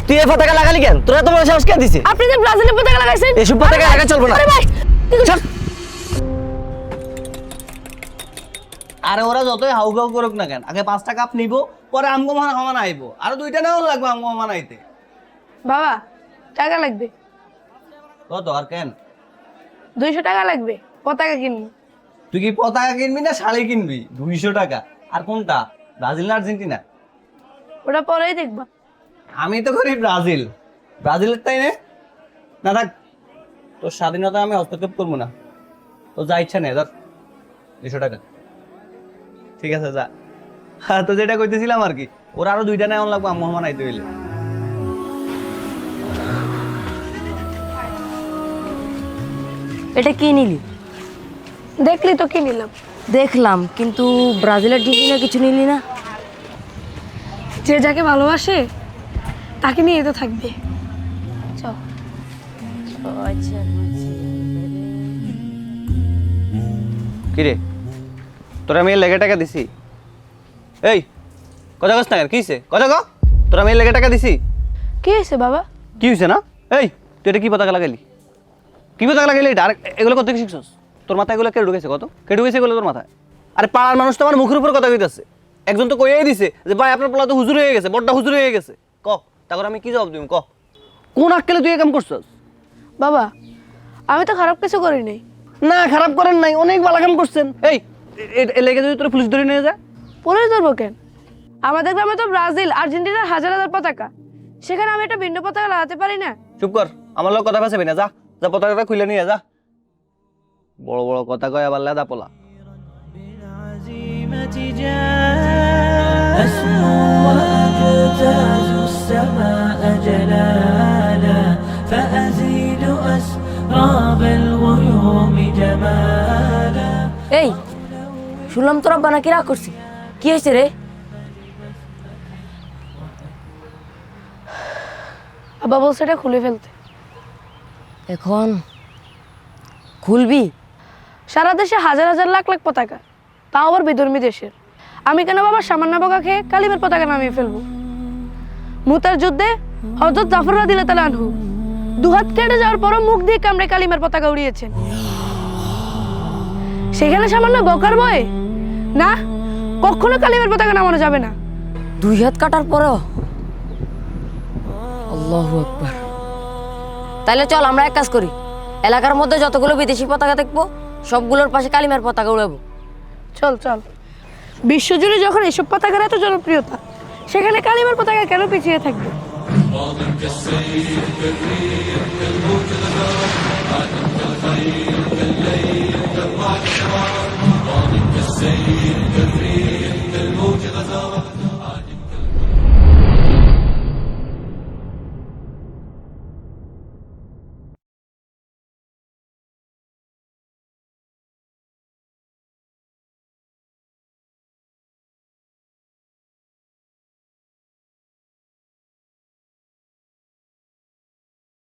তুই এই পতাকা লাগালি কেন? তোরা তো বড় সাহস কে দিছে? আপনি যে ব্রাজিলের পতাকা লাগাইছেন, এসব পতাকা লাগা চলবে না। আরে ভাই চল। আরে ওরা যতই হাউগাউ করুক না কেন, আগে 5টা কাপ নিব, পরে আমগো মানা আইবো। আর 2টা নাও লাগবে আমগো মানাইতে। বাবা টাকা লাগবে, কত আর কেন? 200 টাকা লাগবে, পতাকা কিনবো। তুই কি পতাকা কিনবি না শাড়ি কিনবি? 200 টাকা। আর কোনটা, ব্রাজিল না আর্জেন্টিনা? ওটা পরেই দেখবা। আমি তো করি ব্রাজিল। ব্রাজিলের তাই না থাক, তোর স্বাধীনতা আমি হস্তক্ষেপ করবো না। তো যা ইচ্ছা নেই, ধর 200 টাকা। ঠিক আছে যা। হ্যাঁ, তো যেটা কইতেছিলাম আর কি, ওরা আরো 2টা নেওয়া লাগবে আম্মু মানাইতে হইলে। এটা কি নিলি? দেখলি তো কি নিলাম। দেখলাম, কিন্তু ব্রাজিলের ডিজাইনে কিছু নিলি না। যে যাকে ভালোবাসে তাকে নিয়ে তো থাকবে। চল। কিরে, তোরা মেয়ের লেগে টাকা দিছি? এই কথা কস না, কি হইছে? কথা ক। তোরা মেয়ের লেগে টাকা দিছি? কি হয়েছে বাবা? কি হইছে না? এই তুই এটা কি পতাকা লাগাইলি? কি পতাকা লাগাইলি এটা? আর এগুলো কত কি শিখছস? তোর মাথায় এগুলো কে ঢুকেছে? কত কে ঢুকেছে এগুলো তোর মাথায়? আরে পাড়ার মানুষ তো আমার মুখের উপর কথা কইতাছে। একজন তো কইয়াই দিছে যে ভাই আপনার পোলা তো হুজুর হয়ে গেছে, বড়টা হুজুর হয়ে গেছে। ক, তারপর আমি কি জবাব দিব? ক, কোন আক্কেলে তুই এই কাম করছস? বাবা আমি তো খারাপ কিছু করি নাই। না খারাপ করেন নাই, অনেক ভালো কাম করছেন। এই লেগে যদি তোর পুলিশ ধরে নিয়ে যায়? পুলিশ ধরবো কেন? আমাদের গ্রামে তো ব্রাজিল আর্জেন্টিনার হাজার হাজার পতাকা, সেখানে আমি একটা ভিন্ন পতাকা লাগাতে পারি না? চুপ কর, আমার লোক কথা ফেসাবি না। যা যা, পতাকাটা খুলে নিয়ে যা। বড় বড় কথা কয় আবার লেদা পোলা। أسمو وأجتاز السماء جلالا فأزيد أسراب الغيوم جمالا এই শুনলাম তোরা বানাকি রাগ করছিস, কি হয়েছে রে? বাবা বলছে এটা খুলে ফেলতে। এখন খুলবি? সারা দেশে হাজার হাজার লাখ লাখ পতাকা, তাও আবার বিধর্মী দেশের। আমি কেন বাবা সামান্য বোকা খেয়ে কালিমের পতাকা নামিয়ে ফেলবো? মুতার যুদ্ধে হযরত জাফর রাদিয়াল্লাহু তাআলা আনহু দুহাত কেটে যাওয়ার পরও মুখ দিয়ে কামড়ে কালিমের পতাকা উড়িয়েছেন। সেখানে সামান্য বোকার ভয়ে না, কখনো কালিমের পতাকা নামানো যাবে না। 2 হাত কাটার পরও? আল্লাহু আকবার। তাইলে চল আমরা এক কাজ করি, এলাকার মধ্যে যতগুলো বিদেশি পতাকা দেখবো সবগুলোর পাশে কালিমার পতাকা উড়াবো। চল চল। বিশ্বজুড়ে যখন এসব পতাকার এত জনপ্রিয়তা, সেখানে কালিমার পতাকা কেন পিছিয়ে থাকবে?